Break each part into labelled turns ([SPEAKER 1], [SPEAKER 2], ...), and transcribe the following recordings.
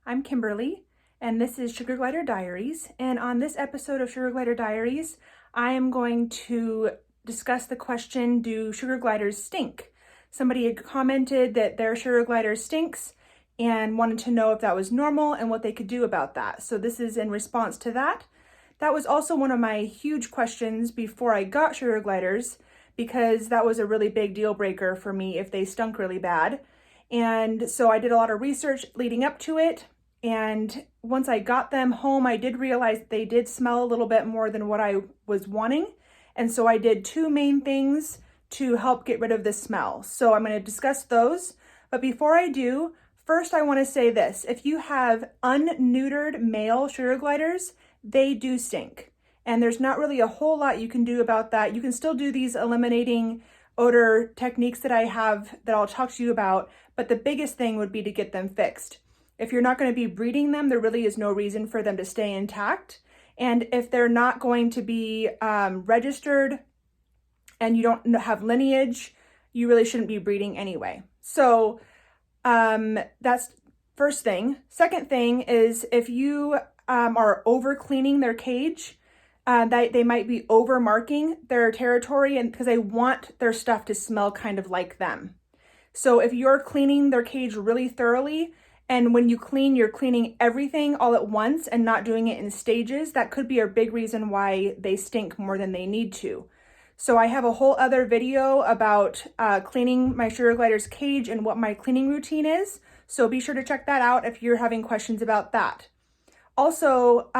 [SPEAKER 1] I'm Kimberly, and this is Sugar Glider Diaries. And on this episode of Sugar Glider Diaries, I am going to discuss the question, do sugar gliders stink? Somebody had commented that their sugar glider stinks and wanted to know if that was normal and what they could do about that. So this is in response to that. That was also one of my huge questions before I got sugar gliders, because that was a really big deal breaker for me if they stunk really bad. And so I did a lot of research leading up to it. And once I got them home, I did realize they did smell a little bit more than what I was wanting. And so I did two main things to help get rid of the smell. So I'm going to discuss those. But before I do, first I want to say this. If you have unneutered male sugar gliders, they do stink. And there's not really a whole lot you can do about that. You can still do these eliminating odor techniques that I have that I'll talk to you about. But the biggest thing would be to get them fixed. If you're not going to be breeding them, there really is no reason for them to stay intact. And if they're not going to be registered and you don't have lineage, you really shouldn't be breeding anyway. So that's first thing. Second thing is if you are over cleaning their cage, they might be over marking their territory, and because they want their stuff to smell kind of like them. So if you're cleaning their cage really thoroughly, and when you clean, you're cleaning everything all at once and not doing it in stages, that could be a big reason why they stink more than they need to. So I have a whole other video about cleaning my sugar glider's cage and what my cleaning routine is. So be sure to check that out if you're having questions about that. Also,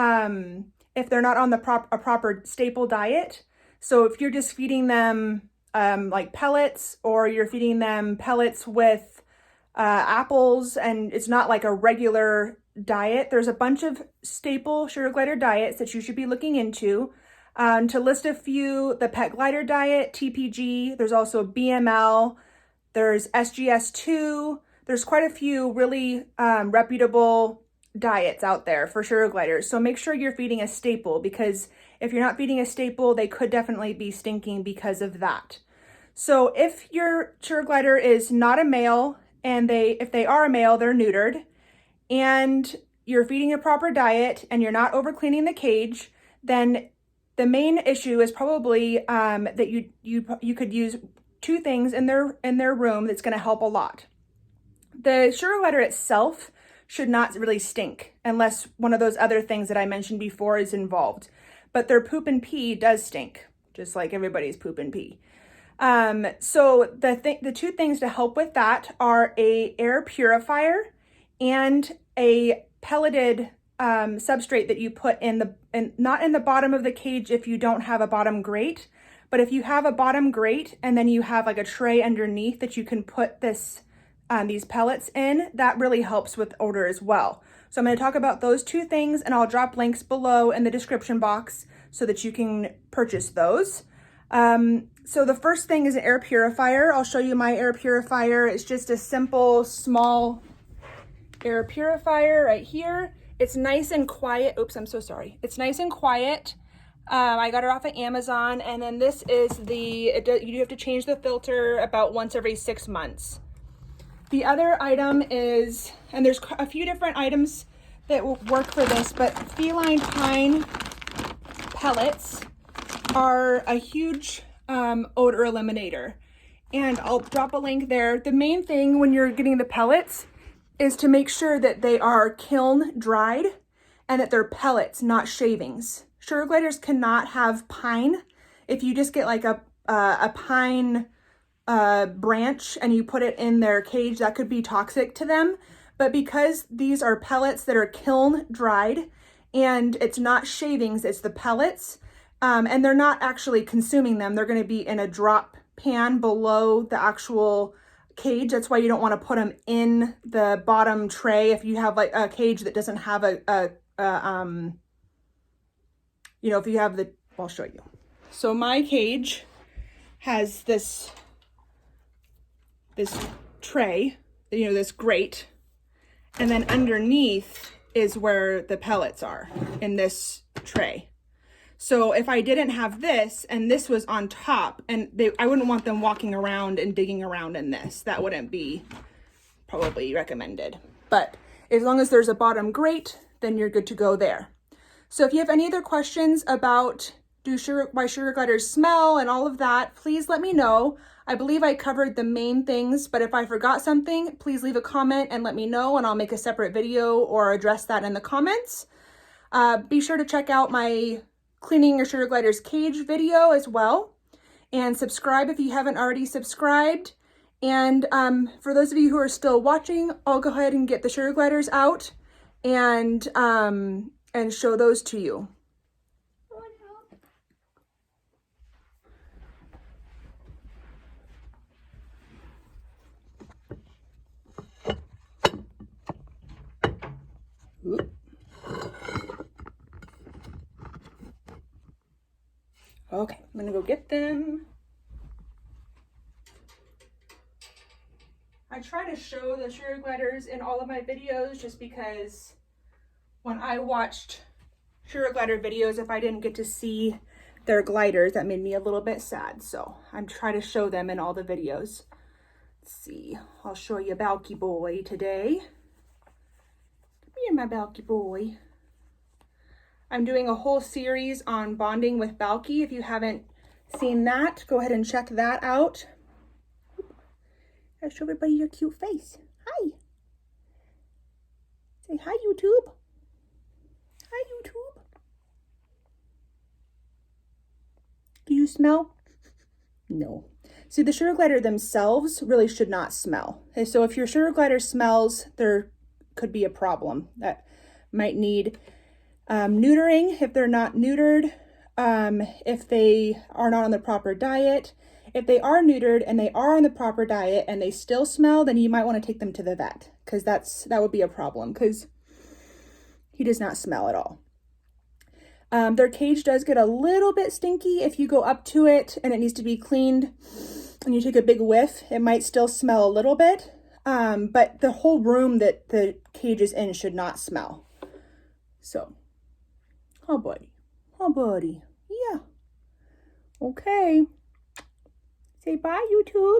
[SPEAKER 1] if they're not on a proper staple diet, so if you're just feeding them like pellets, or you're feeding them pellets with apples, and it's not like a regular diet, there's a bunch of staple sugar glider diets that you should be looking into. To list a few, the pet glider diet, TPG, there's also BML, there's SGS2, there's quite a few really reputable diets out there for sugar gliders. So make sure you're feeding a staple, because if you're not feeding a staple, they could definitely be stinking because of that. So if your sugar glider is not a male, and if they are a male, they're neutered, and you're feeding a proper diet and you're not over cleaning the cage, then the main issue is probably that you could use two things in their room that's going to help a lot. The sugar glider itself should not really stink unless one of those other things that I mentioned before is involved. But their poop and pee does stink, just like everybody's poop and pee. So the two things to help with that are a air purifier and a pelleted substrate that you put not in the bottom of the cage if you don't have a bottom grate, but if you have a bottom grate and then you have like a tray underneath that you can put these pellets in, that really helps with odor as well. So I'm going to talk about those two things, and I'll drop links below in the description box so that you can purchase those. So the first thing is an air purifier. I'll show you my air purifier. It's just a simple, small air purifier right here. It's nice and quiet. Oops, I'm so sorry. It's nice and quiet. I got it off of Amazon, and then this is you have to change the filter about once every 6 months. The other item is, and there's a few different items that will work for this, but Feline Pine pellets are a huge odor eliminator, and I'll drop a link there. The main thing when you're getting the pellets is to make sure that they are kiln dried and that they're pellets, not shavings. Sugar gliders cannot have pine. If you just get like a pine branch and you put it in their cage, that could be toxic to them. But because these are pellets that are kiln dried and it's not shavings, it's the pellets, and they're not actually consuming them. They're going to be in a drop pan below the actual cage. That's why you don't want to put them in the bottom tray if you have like a cage that doesn't have if you have I'll show you. So my cage has this tray, this grate, and then underneath is where the pellets are in this tray. So if I didn't have this and this was on top, and I wouldn't want them walking around and digging around in this. That wouldn't be probably recommended. But as long as there's a bottom grate, then you're good to go there. So if you have any other questions about why sugar gliders smell and all of that, please let me know. I believe I covered the main things, but if I forgot something, please leave a comment and let me know, and I'll make a separate video or address that in the comments. Be sure to check out my cleaning your sugar gliders cage video as well, and subscribe if you haven't already subscribed. And for those of you who are still watching, I'll go ahead and get the sugar gliders out and show those to you. Okay, I'm gonna go get them. I try to show the sugar gliders in all of my videos just because when I watched sugar glider videos, if I didn't get to see their gliders, that made me a little bit sad. So I'm trying to show them in all the videos. Let's see, I'll show you Balky Boy today. Come here, my Balky Boy. I'm doing a whole series on bonding with Balky. If you haven't seen that, go ahead and check that out. I'll show everybody your cute face. Hi. Say hi, YouTube. Hi, YouTube. Do you smell? No. See, the sugar glider themselves really should not smell. Okay, so if your sugar glider smells, there could be a problem that might need neutering if they're not neutered, if they are not on the proper diet. If they are neutered and they are on the proper diet and they still smell, then you might want to take them to the vet, because that would be a problem, because he does not smell at all. Their cage does get a little bit stinky if you go up to it and it needs to be cleaned and you take a big whiff. It might still smell a little bit, but the whole room that the cage is in should not smell. So, oh buddy, yeah, okay. Say bye, YouTube.